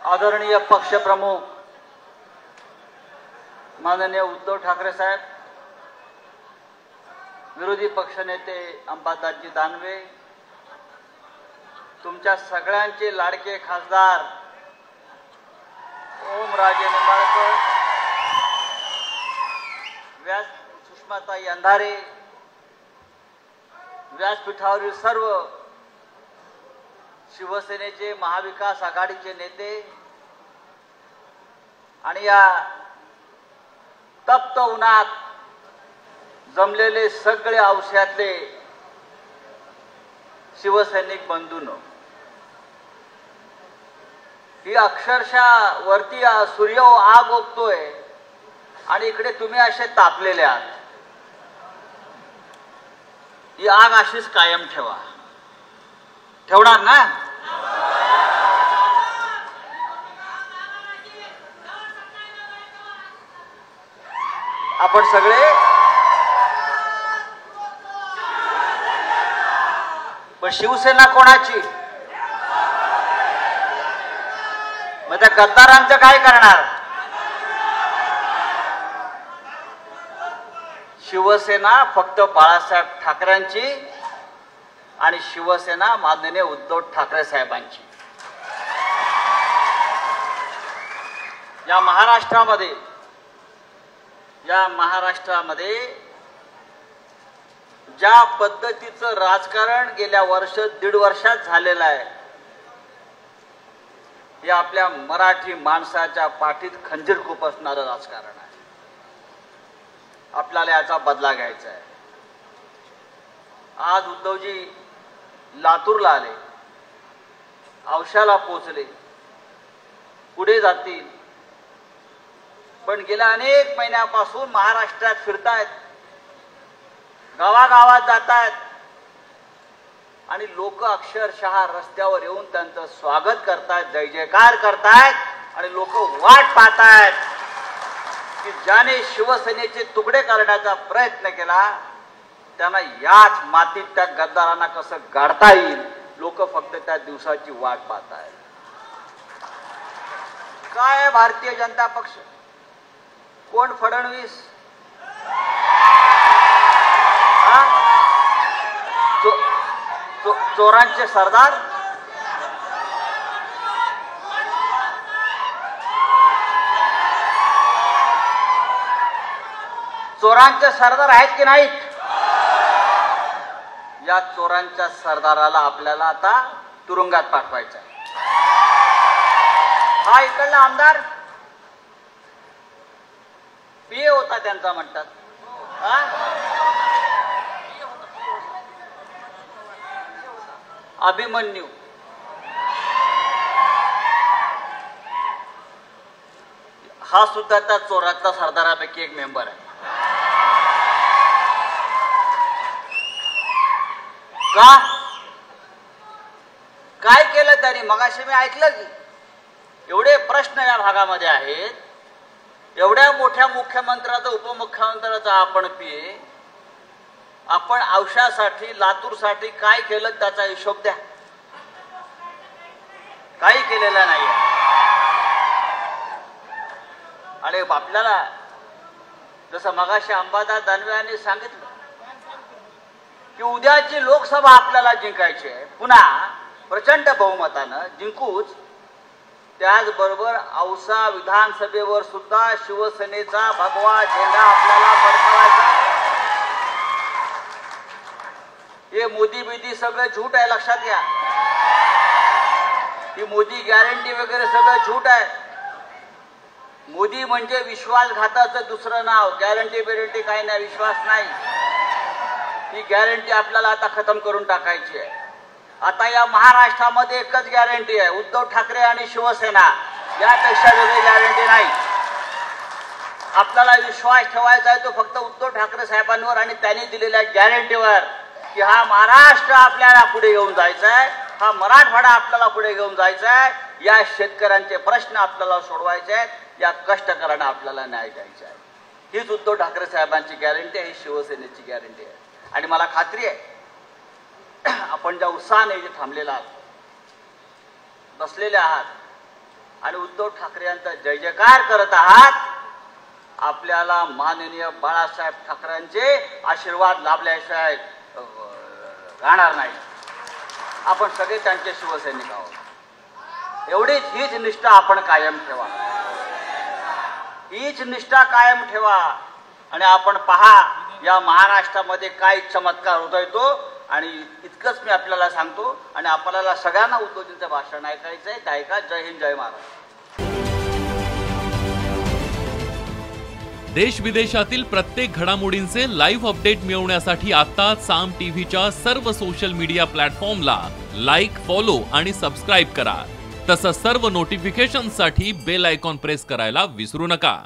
आदरणीय पक्षप्रमुख माननीय उद्धव ठाकरे साहेब, विरोधी पक्षनेते अंबादासजी दानवे, तुमच्या सगळ्यांचे लाडके खासदार ओमराजे निंबाळकर, सुषमाताई अंधारे, व्यासपीठावरील सर्व शिवसेनेचे महाविकास आघाडीचे नेते आणि या तप्त उन्हात जमलेले सगळे औषधातले शिवसैनिक बंधूंनो, ही अक्षरशः वरती सूर्य आग ओकतोय आणि इकडे तुम्ही असे तापलेले आहात. ही आग अशीच कायम ठेवा. ठेवणार ना? आपण सगळे पण शिवसेना कोणाची? मग त्या गद्दारांचं काय करणार? शिवसेना फक्त बाळासाहेब ठाकरेंची आणि शिवसेना माननीय उद्धव ठाकरे साहेबांची. या महाराष्ट्रामध्ये ज्या पद्धतीचं राजकारण गेल्या दीड वर्षात झालेलं आहे, हे आपल्या मराठी माणसाच्या पाठीत खंजीर खुपसणारं राजकारण आहे. आपल्याला याचा बदला घ्यायचा आहे. आज उद्धवजी लातूरला आले, औशाला पोचले, पुढे जातील, पण गेल्या अनेक महिन्यापासून महाराष्ट्रात फिरतायत, गावागावात जातायत आणि लोक अक्षरशः रस्त्यावर येऊन त्यांचं स्वागत करतायत, जय जयकार करतायत आणि लोक वाट पाहतायत की ज्याने शिवसेनेचे तुकडे करण्याचा प्रयत्न केला त्यांना याच मातीत त्या गद्दारांना कसं गाडता येईल. लोक फक्त त्या दिवसाची वाट पाहतायत. काय भारतीय जनता पक्ष? कोण फडणवीस? चोरांचे सरदार? चोरांचे सरदार आहेत की नाहीत? या चोरांच्या सरदाराला आपल्याला आता तुरुंगात पाठवायचं आहे. हा इकडला आमदार पीए होता त्यांचा म्हणतात. अभिमन्यू हा सुद्धा त्या चोरातला सरदारापैकी एक मेंबर आहे. का? काय केलं त्यांनी? मगाशी मी ऐकलं की एवढे प्रश्न या भागामध्ये आहेत. एवढ्या मोठ्या मुख्यमंत्र्याचा उपमुख्यमंत्र्याचा आपण पीए, आपण औषधासाठी लातूरसाठी काय केलं त्याचा हिशोब द्या. काही केलेला नाही. आणि आपल्याला जसं मगाशी अंबादास दानवे यांनी सांगितलं की उद्याची लोकसभा आपल्याला जिंकायची आहे, पुन्हा प्रचंड बहुमतानं जिंकूच. त्याचबरोबर औसा विधानसभेवर सुद्धा शिवसेनेचा भगवा झेंडा आपल्याला फडकवायचा. हे मोदी बिदी सगळं झूट आहे, लक्षात घ्या. ही मोदी गॅरंटी वगैरे सगळं झूट आहे. मोदी म्हणजे विश्वासघाताचं दुसरं नाव. गॅरंटी बिरंटी काही नाही, विश्वास नाही. ही गॅरंटी आपल्याला आता खतम करून टाकायची आहे. आता या महाराष्ट्रामध्ये एकच गॅरंटी आहे, उद्धव ठाकरे आणि शिवसेना. यापेक्षा वेगळी गॅरंटी नाही. आपल्याला विश्वास ठेवायचा आहे तो फक्त उद्धव ठाकरे साहेबांवर आणि त्यांनी दिलेल्या गॅरंटीवर की हा महाराष्ट्र आपल्याला पुढे घेऊन जायचा आहे, हा मराठवाडा आपल्याला पुढे घेऊन जायचा आहे, या शेतकऱ्यांचे प्रश्न आपल्याला सोडवायचे आहेत, या कष्टकऱ्यांना आपल्याला न्याय द्यायचा आहे. हीच उद्धव ठाकरे साहेबांची गॅरंटी आहे, ही शिवसेनेची गॅरंटी आहे. आणि मला खात्री आहे आपण ज्या उत्साहाने जे थांबलेला आहात, बसलेले आहात, आणि उद्धव ठाकरे यांचा जय जयकार करत आहात, आपल्याला माननीय बाळासाहेब ठाकरेंचे आशीर्वाद लाभल्याशिवाय राहणार नाही. आपण सगळे त्यांचे शिवसैनिक आहोत. एवढीच हीच निष्ठा आपण कायम ठेवा, हीच निष्ठा कायम ठेवा. आणि आपण पहा या महाराष्ट्रामध्ये काय चमत्कार होतोय तो. आणि इतकंच मी आपल्याला सांगतो आणि आपल्याला सगळ्यांना उद्धवजींचं भाषण ऐकायचंय. ते ऐका. जय हिंद, जय महाराष्ट्र. देश विदेशातील प्रत्येक घडामोडींचे लाईव्ह अपडेट मिळवण्यासाठी आता साम टीव्हीच्या सर्व सोशल मीडिया प्लॅटफॉर्मला लाईक, फॉलो आणि सबस्क्राईब करा. तसंच सर्व नोटिफिकेशनसाठी बेल आयकॉन प्रेस करायला विसरू नका.